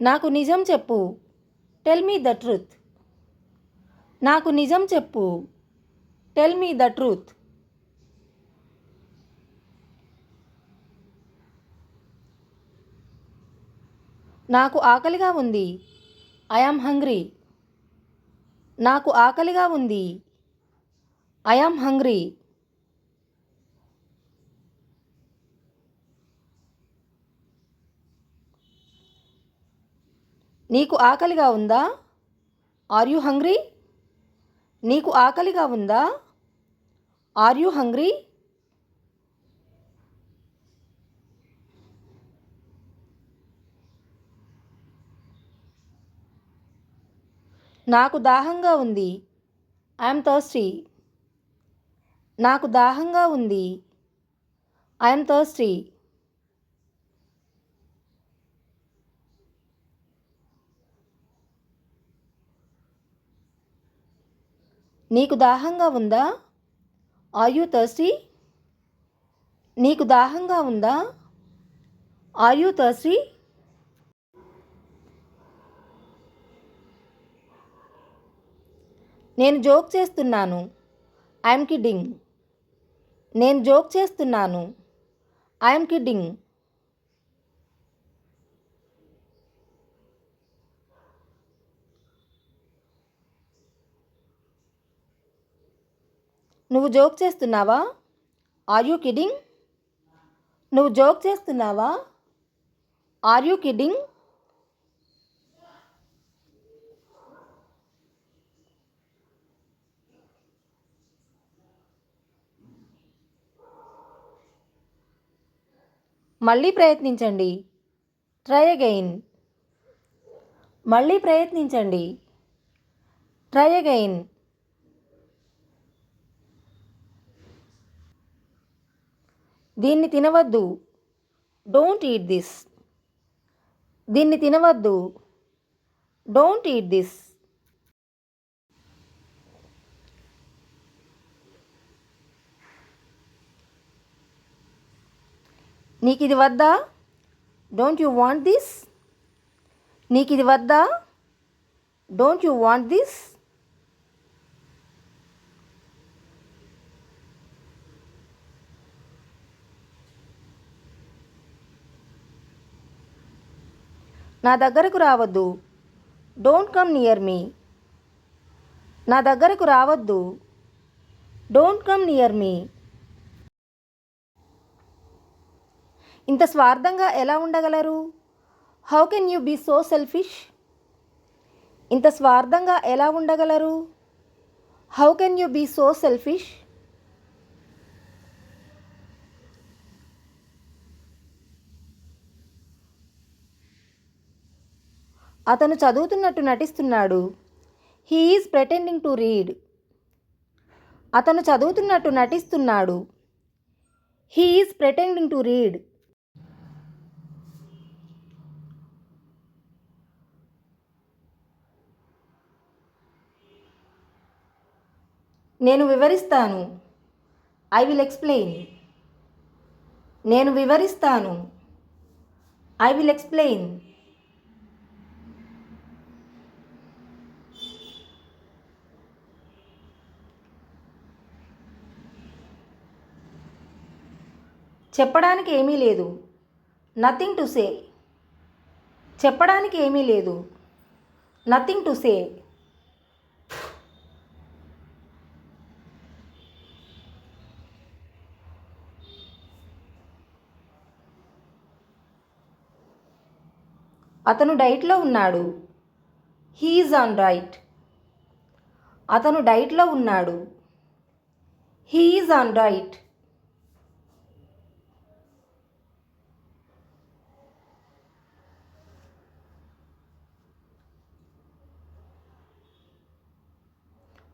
నాకు నిజం చెప్పు. Tell me the truth. నాకు నిజం చెప్పు. Tell me the truth. నాకు ఆకలిగా ఉంది. I am hungry. నాకు ఆకలిగా ఉంది. I am hungry. నీకు ఆకలిగా ఉందా? Are you hungry? నీకు ఆకలిగా ఉందా? Are you hungry? నాకు దాహంగా ఉంది. I'm thirsty. నాకు దాహంగా ఉంది. I'm thirsty. నీకు దాహంగా ఉందా? Are you thirsty? నీకు దాహంగా ఉందా? Are you thirsty? నేను జోక్ చేస్తున్నాను. I'm kidding. నేను జోక్ చేస్తున్నాను. I'm kidding. నువ్వు జోక్ చేస్తున్నావా? Are you kidding? నువ్వు జోక్ చేస్తున్నావా? Are you kidding? మళ్ళీ ప్రయత్నించండి. Try again. మళ్ళీ ప్రయత్నించండి. Try again. దీన్ని తినవద్దు. Don't eat this. దీన్ని తినవద్దు. Don't eat this. నీకు ఇది వద్దా? Don't you want this? నీకు ఇది వద్దా? Don't you want this? నా దగ్గరకు రావద్దు. Don't come near me. నా దగ్గరకు రావద్దు. Don't come near me. ఇంత స్వార్థంగా ఎలా ఉండగలరు? How can you be so selfish? ఇంత స్వార్థంగా ఎలా ఉండగలరు? How can you be so selfish? అతను చదువుతున్నట్టు నటిస్తున్నాడు. He is pretending to read. అతను చదువుతున్నట్టు నటిస్తున్నాడు. He is pretending to read. నేను వివరిస్తాను. I will explain. నేను వివరిస్తాను. I will explain. చెప్పడానికి ఏమీ లేదు. Nothing to say. చెప్పడానికి ఏమీ లేదు. Nothing to say. అతను డైట్లో ఉన్నాడు. He is on diet. అతను డైట్లో ఉన్నాడు. He is on diet.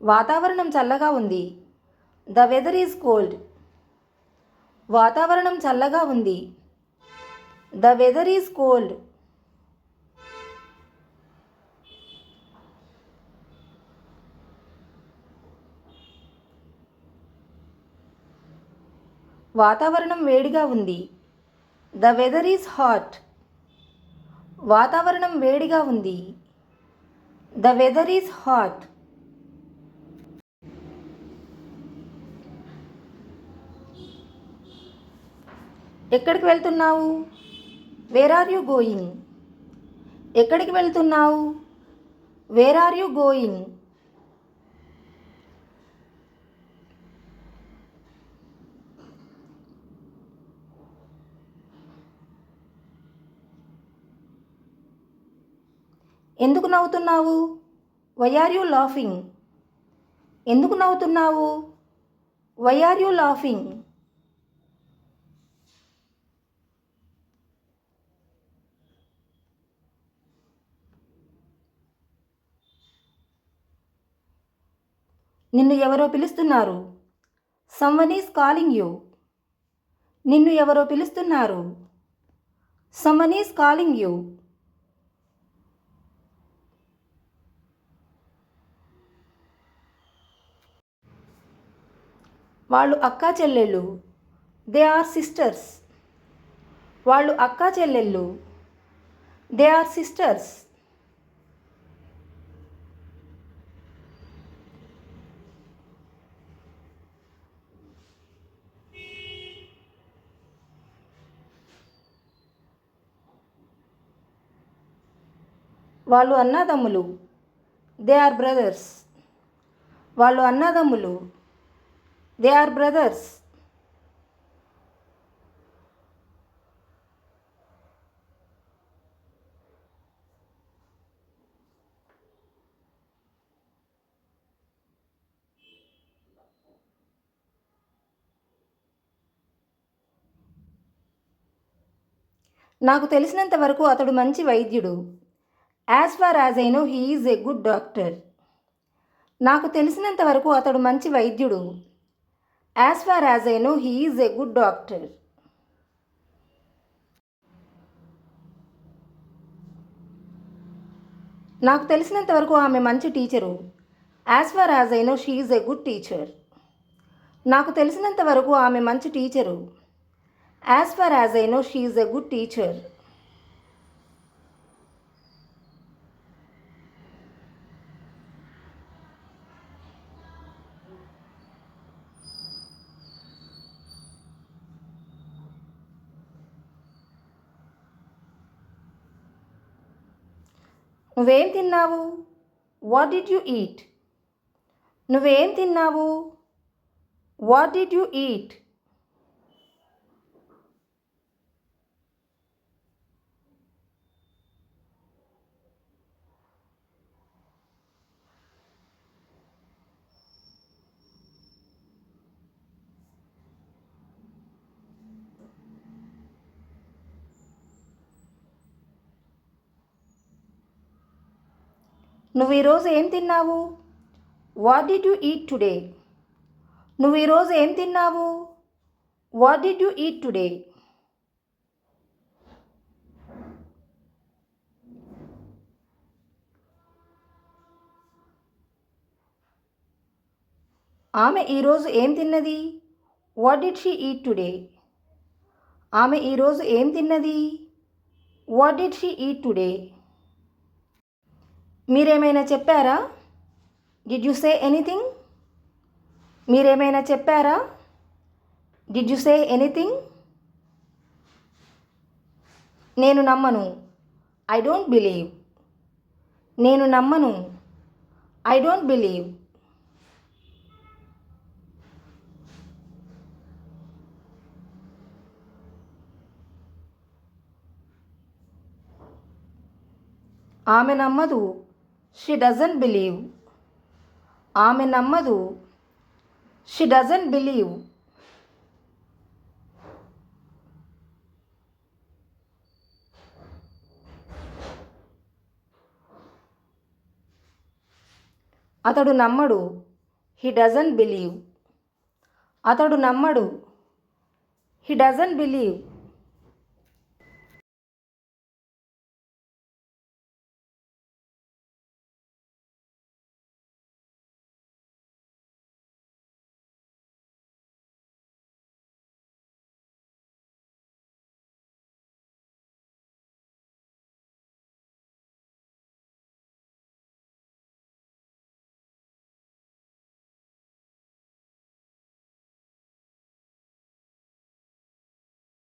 వాతావరణం చల్లగా ఉంది. The weather is cold. వాతావరణం చల్లగా ఉంది. The weather is cold. వాతావరణం వేడిగా ఉంది. The weather is hot. వాతావరణం వేడిగా ఉంది. The weather is hot. ఎక్కడికి వెళ్తున్నావు? Where are you going? ఎక్కడికి వెళ్తున్నావు? Where are you going? ఎందుకు నవ్వుతున్నావు? Why are you laughing? ఎందుకు నవ్వుతున్నావు? Why are you laughing? నిన్ను ఎవరో పిలుస్తున్నారు. Someone is calling you. నిన్ను ఎవరో పిలుస్తున్నారు. Someone is calling you. వాళ్ళు అక్కా చెల్లెళ్ళు. They are sisters. వాళ్ళు అక్కా చెల్లెళ్ళు. They are sisters. వాళ్ళు అన్నదమ్ములు. They are brothers. వాళ్ళు అన్నదమ్ములు. They are brothers. నాకు తెలిసినంత వరకు అతడు మంచి వైద్యుడు. As far as I know he is a good doctor. నాకు తెలిసినంత వరకు అతడు మంచి వైద్యుడు. As far as I know he is a good doctor. నాకు తెలిసినంత వరకు ఆమె మంచి teacher. As far as I know she is a good teacher. నాకు తెలిసినంత వరకు ఆమె మంచి teacher. As far as I know she is a good teacher. నువ్వేం తిన్నావు? What did you eat? నువ్వేం తిన్నావు? What did you eat? నువ్వు ఈరోజు ఏం తిన్నావు? What did you eat today? నువ్వు ఈరోజు ఏం తిన్నావు? What did you eat today? ఆమె ఈరోజు ఏం తిన్నది? What did she eat today? ఆమె ఈరోజు ఏం తిన్నది? What did she eat today? మీరేమైనా చెప్పారా? Did you say anything? మీరేమైనా చెప్పారా? Did you say anything? నేను నమ్మను. I don't believe. నేను నమ్మను. I don't believe. ఆమె నమ్మదు. She doesn't believe. ఆమె నమ్మదు. She doesn't believe. అతడు నమ్మడు. He doesn't believe. అతడు నమ్మడు. He doesn't believe.